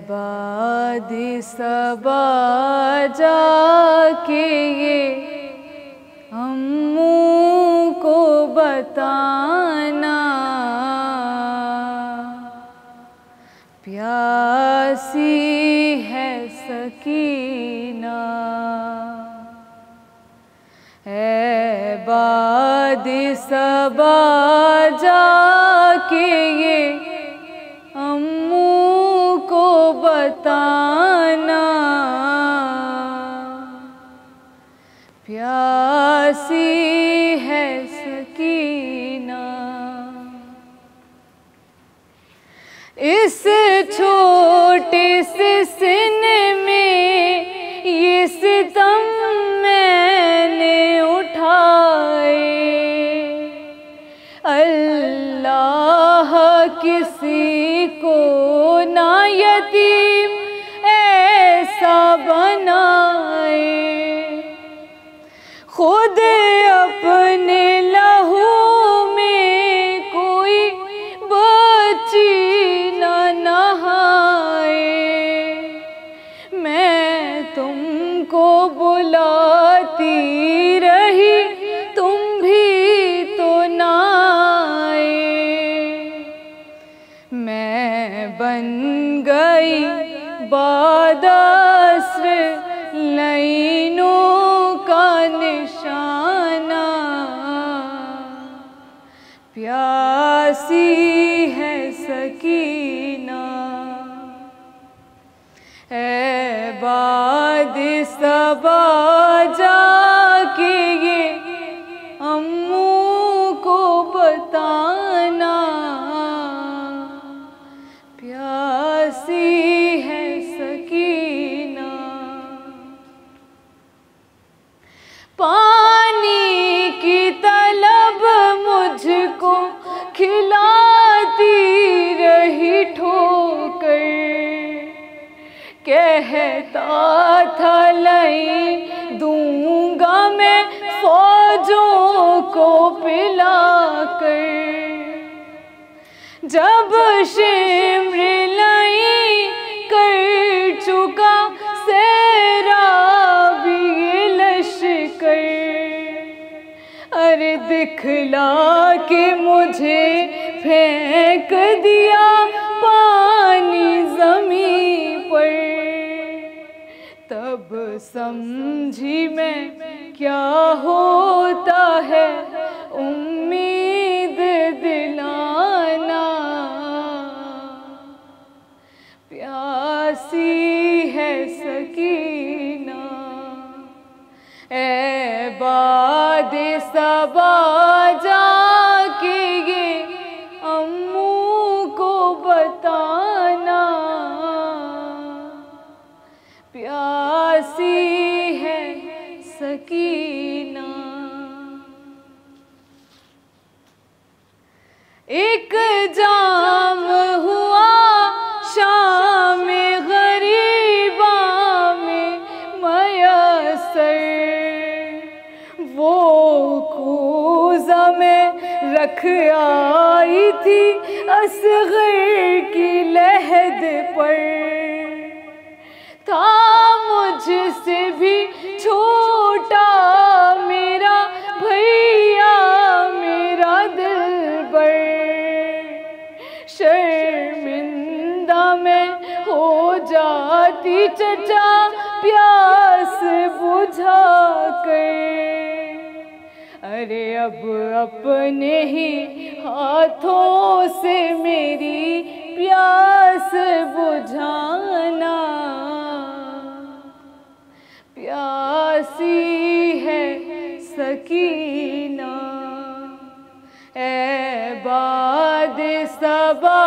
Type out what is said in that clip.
बादी सबा जाके ये अम्मू को बताना, प्यासी है सकीना। बादी सबा जाके ये अम्मू को बताना, प्यासी है सकीना। इस छोटे से सीने में ये सितम मैंने उठाए, अल्लाह किसी को ना यतीम ऐसा बनाए, खुद अपने लहू में कोई बच्ची न नहाए। मैं तुमको बुलाती रही, तुम भी तो ना आए। मैं बन गई बादस्र लाइनों का निशाना, प्यासी है सकीना। बादी सबा जाके ये अम्मू को बताना, प्यासी है सकीना। पानी की तलब मुझको खिलाती रही ठोकर, कहता था नहीं दूंगा मैं फौजों को पिलाकर। जब शिमर लाई कर चुका सैराबी लश्कर, अरे दिखला के मुझे फेंक दिया पानी ज़मीन पर। तब समझी मैं क्या होता है उम्मीद दिलाना, प्यासी है सकीना। बादी सबा जाके ये अम्मू को बताना, प्यासी है सकीना। एक जाम हुआ शाम गरीबा में मयसर, वो कूज़ा में रख आई थी असग़र की लहद पर। था मुझसे भी छोटा मेरा भैया मेरा दिलबर, शर्मिंदा मैं हो जाती चचा प्यास बुझा कर। अरे अब अपने ही हाथों से मेरी प्यास बुझाना, प्यासी है सकीना। बादी सबा